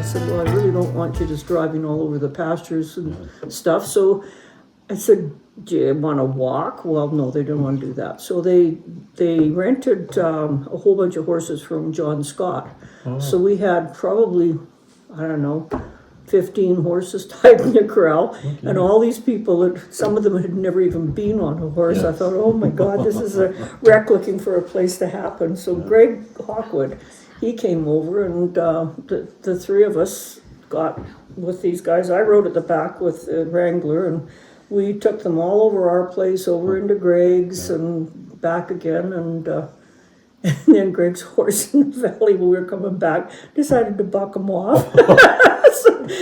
said, well, I really don't want you just driving all over the pastures and stuff. So I said, do you want to walk? Well, no, they didn't want to do that. So they rented a whole bunch of horses from John Scott. Oh. So we had probably, I don't know, 15 horses tied in the corral, and all these people, some of them had never even been on a horse. Yes. I thought, oh my God, this is a wreck looking for a place to happen. So Greg Hawkwood, he came over, and the three of us got with these guys. I rode at the back with the Wrangler, and we took them all over our place, over into Greg's and back again, and then Greg's horse in the valley when we were coming back decided to buck him off.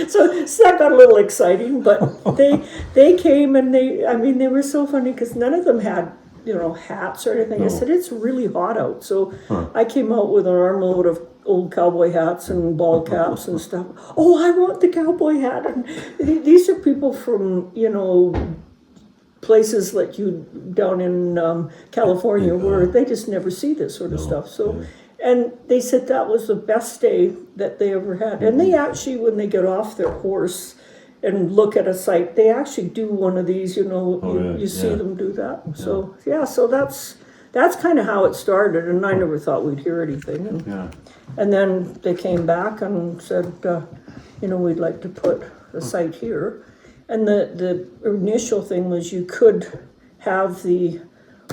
So that got a little exciting, but they came, and they were so funny because none of them had, hats or anything. No. I said, it's really hot out. So I came out with an armload of old cowboy hats and ball caps and stuff. Oh, I want the cowboy hat. And these are people from, places like you down in California where they just never see this sort of stuff. So. And they said that was the best day that they ever had. And they actually, when they get off their horse and look at a site, they actually do one of these, you see them do that. So, so that's kind of how it started. And I never thought we'd hear anything. And then they came back and said, we'd like to put a site here. And the initial thing was you could have the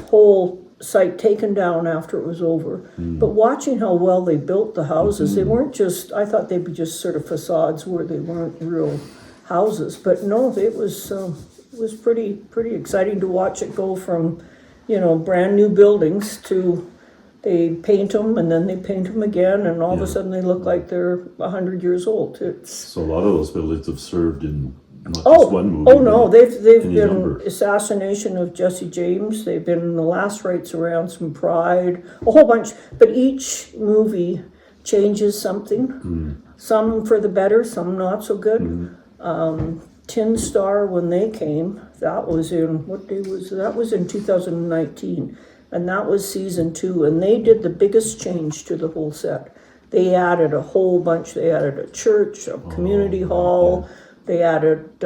whole site taken down after it was over. But watching how well they built the houses, they weren't just, I thought they'd be just sort of facades where they weren't real houses. But no, it was pretty exciting to watch it go from, brand new buildings to they paint them and then they paint them again, and all of a sudden they look like they're 100 years old. So a lot of those buildings have served in not just one movie. Oh no, they've been Assassination of Jesse James. They've been in the last rites around, some Pride, a whole bunch. But each movie changes something. Some for the better, some not so good. Tin Star, when they came, that was in, what day was that? That was in 2019, and that was season 2. And they did the biggest change to the whole set. They added a whole bunch. They added a church, a community hall. They added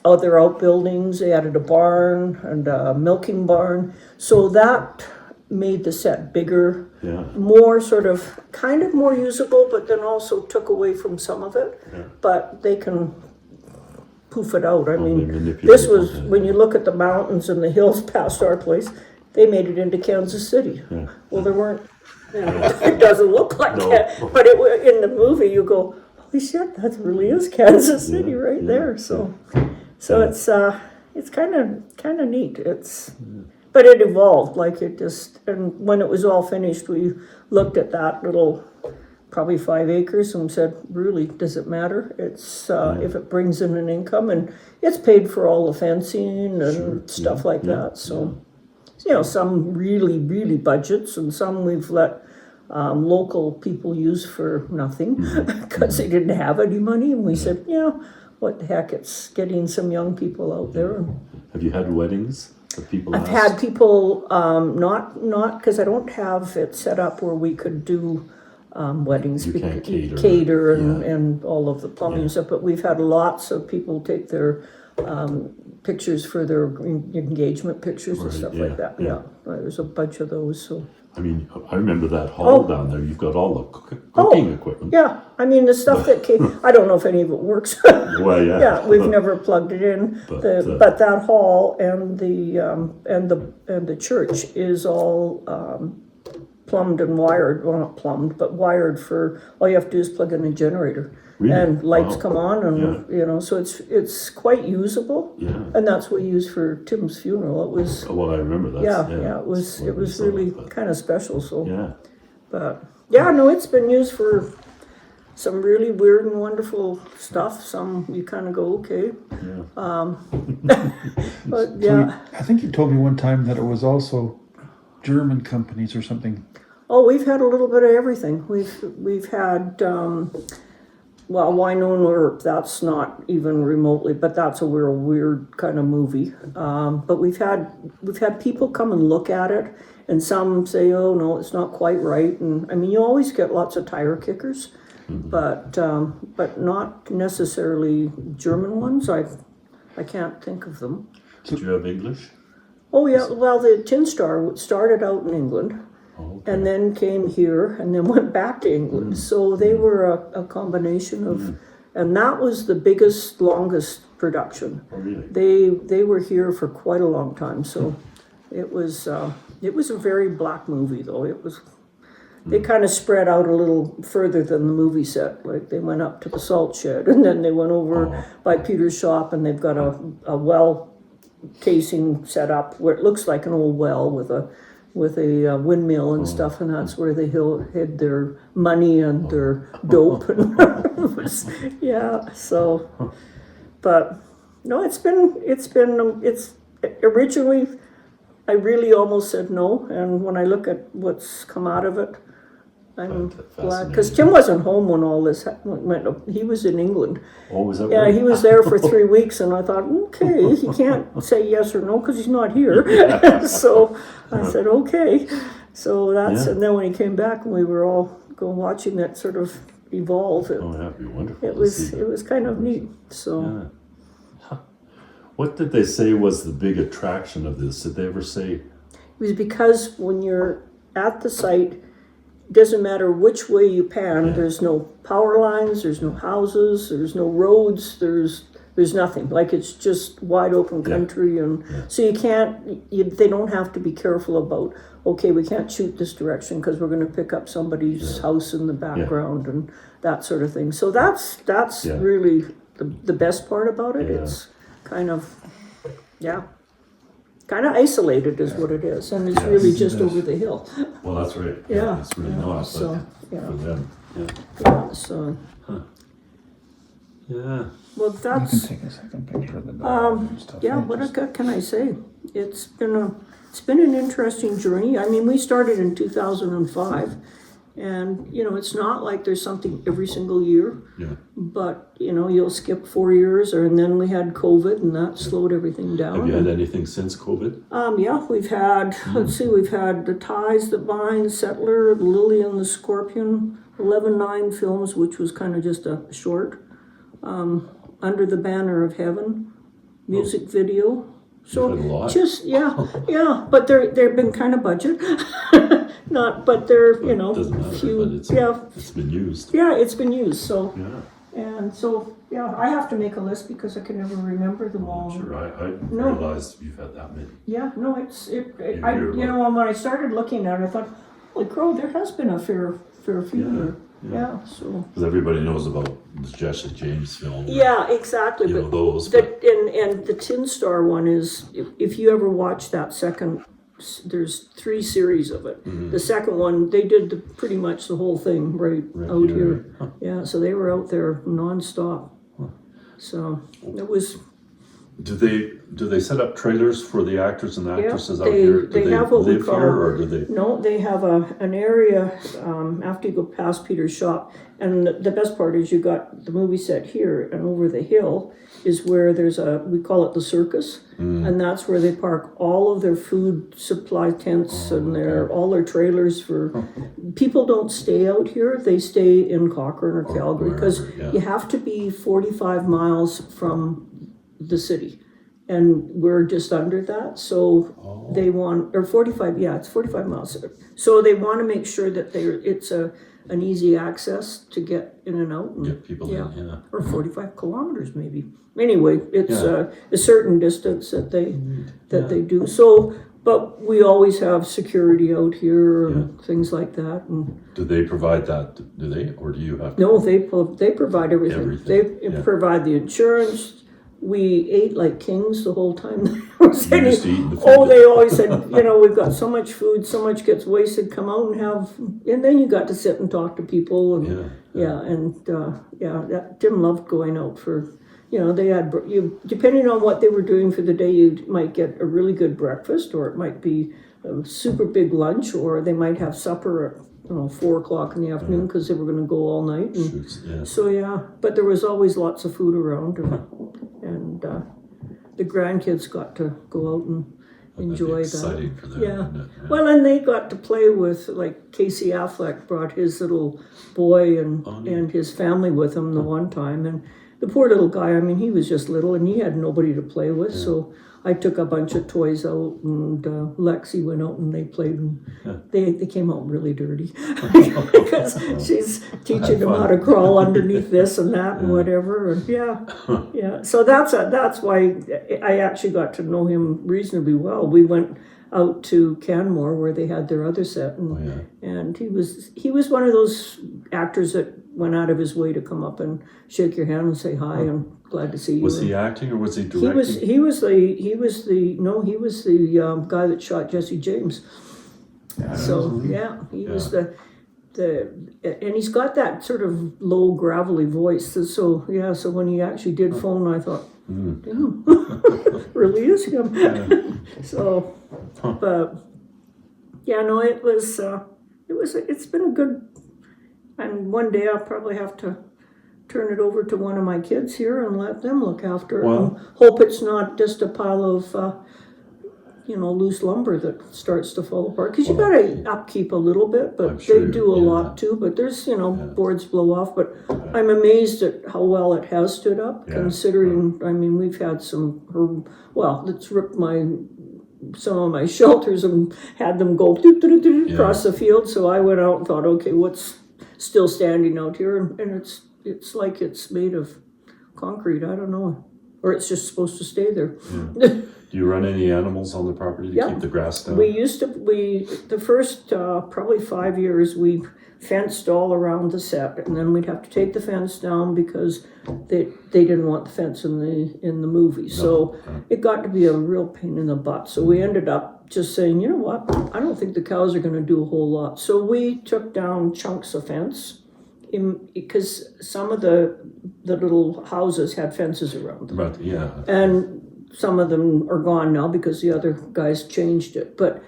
other outbuildings. They added a barn and a milking barn. So that made the set bigger, more kind of more usable, but then also took away from some of it. But they can poof it out. I mean, this was, when you look at the mountains and the hills past our place, they made it into Kansas City. Well, there weren't, it doesn't look like that. But in the movie, you go, holy shit, that really is Kansas City there. So it's kind of neat. But it evolved, and when it was all finished, we looked at that little, probably 5 acres, and said, really, does it matter? It's if it brings in an income, and it's paid for all the fencing and stuff like that. So, some really, really budgets, and some we've let local people use for nothing because they didn't have any money, and we said, what the heck, it's getting some young people out there. Have you had weddings that people I've had people, not because I don't have it set up where we could do weddings. You can't cater and all of the plumbing stuff, but we've had lots of people take their pictures for their engagement pictures and stuff like that. There's a bunch of those. So I mean, I remember that hall down there. You've got all the cooking equipment. Yeah, I mean the stuff that came. I don't know if any of it works. Well, we've never plugged it in. But that hall and the church is all plumbed and wired. Well, not plumbed, but wired for. All you have to do is plug in a generator. Really? And lights come on, and so it's quite usable. And that's what we used for Tim's funeral. It was. Well, I remember that. It was really kind of special. So. But it's been used for some really weird and wonderful stuff. Some you kind of go, okay. But I think you told me one time that it was also German companies or something. Oh, we've had a little bit of everything. We've had. Well, Winona, that's not even remotely, but that's a real weird kind of movie. But we've had people come and look at it, and some say, "Oh no, it's not quite right." And I mean, you always get lots of tire kickers, but not necessarily German ones. I can't think of them. Did you have English? Oh yeah, well the Tin Star started out in England. Oh, okay. And then came here and then went back to England. So they were a combination of, and that was the biggest, longest production. Oh, really? They were here for quite a long time. So it was a very black movie though. It was, they kind of spread out a little further than the movie set. Like they went up to the salt shed and then they went over by Peter's shop and they've got a well casing set up where it looks like an old well with a windmill and stuff, and that's where they hid their money and their dope. And so, but no, it's originally, I really almost said no, and when I look at what's come out of it, I'm glad, because Tim wasn't home when all this went. He was in England. Oh, was that Yeah, right? he was there for 3 weeks, and I thought, okay, he can't say yes or no because he's not here. So I said, okay. So that's, and then when he came back and we were all watching that sort of evolve, that'd be wonderful. it was kind of neat. So. Yeah. What did they say was the big attraction of this? Did they ever say? It was because when you're at the site, it doesn't matter which way you pan, there's no power lines, there's no houses, there's no roads, there's nothing. Like it's just wide open country, and so you can't. They don't have to be careful about. Okay, we can't shoot this direction because we're going to pick up somebody's house in the background and that sort of thing. So that's really the best part about it. It's kind of kind of isolated is what it is, and it's really just over the hill. Well, that's right. Yeah. It's really not, but So, for them. Yeah. Yeah, so. Yeah. Well, You that's. can take a second picture of the dog and stuff. Yeah, what can I say? It's been an interesting journey. I mean, we started in 2005, and it's not like there's something every single year. Yeah. But you'll skip 4 years, and then we had COVID, and that slowed everything down. Have you had anything since COVID? Yeah, we've had. Let's see, we've had the Ties That Bind, Settler, the Lily and the Scorpion, 11/9 films, which was kind of just a short. Under the Banner of Heaven, music video. So You've had a lot. just but they've been kind of budget, but they're Doesn't matter, few. but it's been used. Yeah, it's been used. So Yeah. and so I have to make a list because I can never remember them all. Sure, I No. realized you've had that many. Yeah, no, when I started looking at it, I thought, holy crow, there has been a fair few. Yeah, so. Because everybody knows about the Jesse James film. Yeah, exactly. But those. And the Tin Star one is, if you ever watch that second, there's 3 series of it. Mm-hmm. The second one, they did pretty much the whole thing right out here. Huh. Yeah, so they were out there nonstop. Huh. So it was. Do they set up trailers for the actors and actresses out here? Do they have what live we call, here, or do they? No, they have an area after you go past Peter's shop, and the best part is you got the movie set here, and over the hill is where there's we call it the circus, and that's where they park all of their food supply tents and all their trailers for. People don't stay out here; they stay in Cochrane or Calgary because you have to be 45 miles from the city, and we're just under that, so they want, or 45, it's 45 miles, so they want to make sure that it's an easy access to get in and out, and get people in, or 45 kilometers maybe. Anyway, it's a certain distance that they do. So, but we always have security out here and things like that. And do they provide that? Do they, or do you have? No, they provide everything. They provide the insurance. We ate like kings the whole time. They always said, we've got so much food, so much gets wasted. Come out and have, and then you got to sit and talk to people, and Tim loved going out for, they had depending on what they were doing for the day, you might get a really good breakfast, or it might be a super big lunch, or they might have supper at 4:00 in the afternoon because they were going to go all night. And so but there was always lots of food around, and the grandkids got to go out and enjoy that. Exciting for them, Yeah. isn't it? Yeah. Well, and they got to play with, like, Casey Affleck brought his little boy and his family with him the one time. And the poor little guy, I mean, he was just little and he had nobody to play with. Yeah. So I took a bunch of toys out and Lexi went out and they played. And they came out really dirty because she's teaching them how to crawl underneath this and that and whatever. And yeah. So that's why I actually got to know him reasonably well. We went out to Canmore where they had their other set, and he was one of those actors that went out of his way to come up and shake your hand and say hi and glad to see you. Was he acting or was he directing? He was the guy that shot Jesse James. So he was the and he's got that sort of low gravelly voice. So when he actually did phone, I thought, damn, really is him. So, but it's been a good. And one day I'll probably have to turn it over to one of my kids here and let them look after it. And hope it's not just a pile of, loose lumber that starts to fall apart. Because you got to upkeep a little bit, but they do a lot too. But there's, boards blow off. But I'm amazed at how well it has stood up, considering, I mean, we've had it's ripped some of my shelters and had them go across the field. So I went out and thought, okay, what's still standing out here, and it's like it's made of concrete. I don't know, or it's just supposed to stay there. Do you run any animals on the property to keep the grass down? We used to. The first probably 5 years we fenced all around the set, and then we'd have to take the fence down because they didn't want the fence in the movie. So it got to be a real pain in the butt. So we ended up just saying, you know what, I don't think the cows are going to do a whole lot. So we took down chunks of fence because some of the little houses had fences around them. Right, yeah. And some of them are gone now because the other guys changed it. But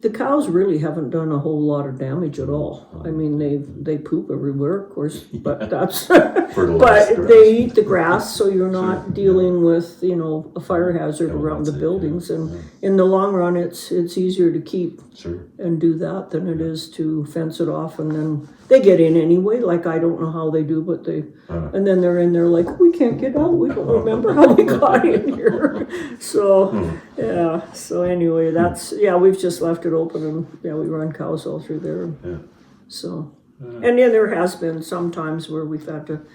the cows really haven't done a whole lot of damage at all. I mean, they poop everywhere, of course, but that's but they eat the grass, so you're not dealing with a fire hazard around the buildings. And in the long run, it's easier to keep and do that than it is to fence it off. And then they get in anyway. Like, I don't know how they do, but and then they're in there like, we can't get out. We don't remember how we got in here. So So anyway, we've just left it open, and we run cows all through there. So, and then there has been some times where we've had to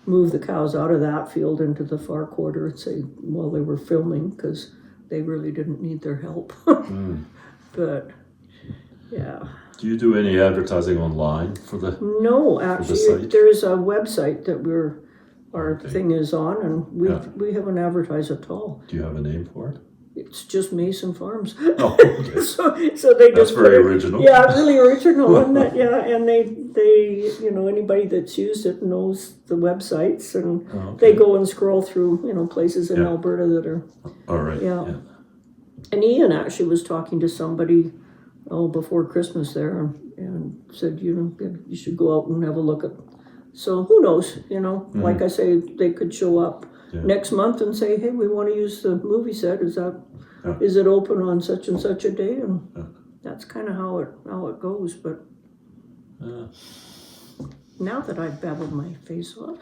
move the cows out of that field into the far quarter and say while they were filming because they really didn't need their help. But do you do any advertising online for the? No, actually, there's a website that our thing is on, and we haven't advertised at all. Do you have a name for it? It's just Mason Farms. Oh, okay. so they just very original. Yeah, really original, and and they anybody that's used it knows the websites, and they go and scroll through places in Alberta that are. All right. Yeah. And Ian actually was talking to somebody before Christmas there, and said you should go out and have a look at. So who knows? Like I say, they could show up. Next month and say, hey, we want to use the movie set. Is it open on such and such a day? And that's kind of how it goes. But now that I've babbled my face off.